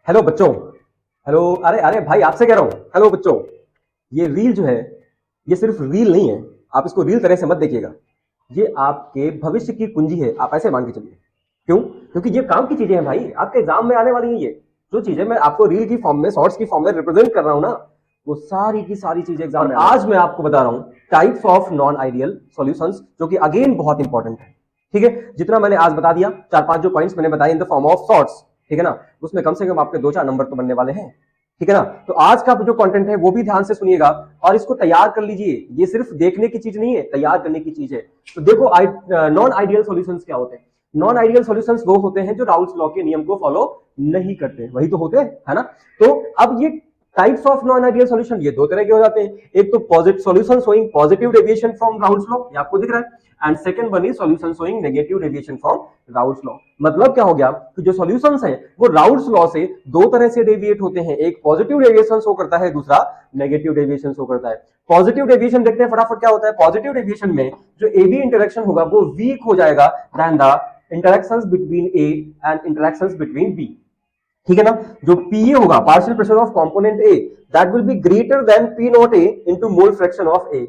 Hello बच्चों। Hello. अरे अरे भाई, आपसे कह रहा हूं हेलो बच्चों। ये रील जो है, ये सिर्फ रील नहीं है। आप इसको रील तरह से मत देखिएगा। ये आपके भविष्य की कुंजी है, आप ऐसे मान के चलिए। क्यों? क्योंकि ये काम की चीजें हैं भाई, आपके एग्जाम में आने वाली हैं। ये जो चीजें मैं आपको रील की फॉर्म में, शॉर्ट्स की फॉर्म में रिप्रेजेंट कर रहा हूं ना, वो सारी की सारी चीजें एग्जाम में आज मैं आपको बता रहा हूं types of non ideal solutions, जो कि अगेन बहुत इंपॉर्टेंट है। ठीक है, जितना मैंने आज बता दिया, चार पांच जो पॉइंट्स मैंने बताए in the form of shorts, ठीक है ना, उसमें कम से कम आपके दो चार नंबर तो बनने वाले हैं। ठीक है ना। तो आज का जो कंटेंट है वो भी ध्यान से सुनिएगा और इसको तैयार कर लीजिए। ये सिर्फ देखने की चीज नहीं है, तैयार करने की चीज है। तो देखो, नॉन आइडियल सॉल्यूशंस क्या होते हैं? नॉन आइडियल सॉल्यूशंस वो होते हैं जो राउल्स लॉ के नियम को फॉलो नहीं करते, वही तो होते हैं, है ना। तो अब ये types of non ideal solution ये दो तरह के हो जाते हैं। एक तो positive solution showing positive deviation from Raoult's law, ये आपको दिख रहा है। And second one is solution showing negative deviation from Raoult's law. मतलब क्या हो गया कि जो सॉल्यूशंस हैं वो राउल्स लॉ से दो तरह से डेविएट होते हैं। एक पॉजिटिव डेविएशन शो करता है, दूसरा नेगेटिव डेविएशन शो करता है। पॉजिटिव डेविएशन देखते हैं फटाफट क्या होता है। पॉजिटिव डेविएशन में जो ए बी इंटरेक्शन होगा वो वीक हो जाएगा then the interactions between A and interactions between B. ठीक है ना। जो पीए होगा, partial pressure of component A, that will be greater than P not A into mole fraction of A.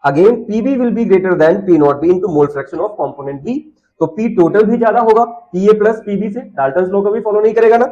Again P B will be greater than P not B into mole fraction of component B. तो P total भी ज्यादा होगा P A plus P B से। Dalton's law को भी follow नहीं करेगा ना।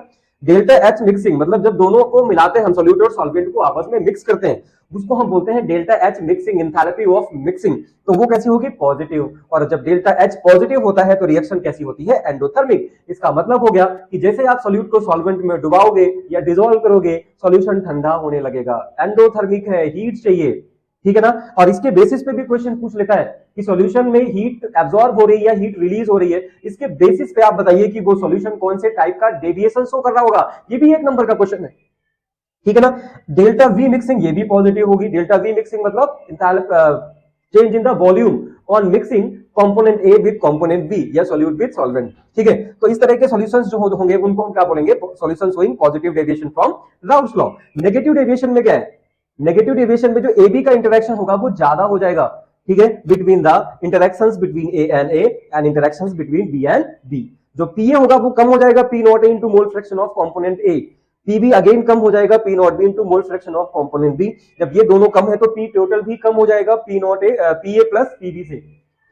डेल्टा एच मिक्सिंग, मतलब जब दोनों को मिलाते हैं हम, सॉल्यूट और सॉल्वेंट को आपस में मिक्स करते हैं, उसको हम बोलते हैं delta H mixing, enthalpy of mixing. तो वो कैसी होगी? पॉजिटिव। और जब डेल्टा एच पॉजिटिव होता है तो रिएक्शन कैसी होती है? एंडोथर्मिक। इसका मतलब हो गया कि जैसे आप सॉल्यूट को सॉल्वेंट में डुबाओगे या डिसॉल्व करोगे, सॉल्यूशन ठंडा होने लगेगा। एंडोथर्मिक है, हीट चाहिए। ठीक है ना। और इसके बेसिस पे भी क्वेश्चन पूछ लेता है कि सॉल्यूशन में हीट एब्जॉर्ब हो रही है या हीट रिलीज हो रही है। इसके बेसिस पे आप बताइए कि वो सॉल्यूशन कौन से टाइप का डेविएशन शो कर रहा होगा। ये भी एक नंबर का क्वेश्चन है। ठीक है ना। डेल्टा वी मिक्सिंग ये भी पॉजिटिव होगी। डेल्टा वी मिक्सिंग मतलब change in the volume on mixing component A with component B या सॉल्यूट विद सॉल्वेंट। ठीक है। तो इस तरह के सॉल्यूशंस जो होंगे उनको हम क्या बोलेंगे? Solution showing positive deviation from Raoult's law. Negative deviation में क्या है? नेगेटिव डेविएशन में जो ए बी का इंटरेक्शन होगा वो ज्यादा हो जाएगा। ठीक है, between the interactions between A and interactions between B and B. जो पीए होगा वो कम हो जाएगा P not A into mole fraction of component A. P B again कम हो जाएगा P not B into mole fraction of component B. जब ये दोनों कम है तो पी टोटल भी कम हो जाएगा P not A P A plus P B से।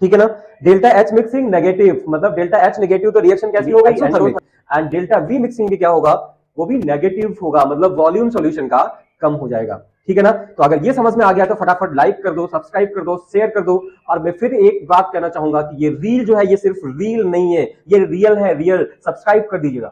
ठीक है ना। डेल्टा एच मिक्सिंग नेगेटिव, मतलब डेल्टा एच नेगेटिव तो रिएक्शन कैसी होगी? Exothermic. And delta V mixing भी क्या होगा? वो भी नेगेटिव होगा, मतलब वॉल्यूम सॉल्यूशन का कम हो जाएगा। ठीक है ना। तो अगर ये समझ में आ गया तो फटाफट लाइक कर दो, सब्सक्राइब कर दो, शेयर कर दो। और मैं फिर एक बात कहना चाहूंगा कि ये रील जो है ये सिर्फ रील नहीं है, ये रियल है, रियल। सब्सक्राइब कर दीजिएगा।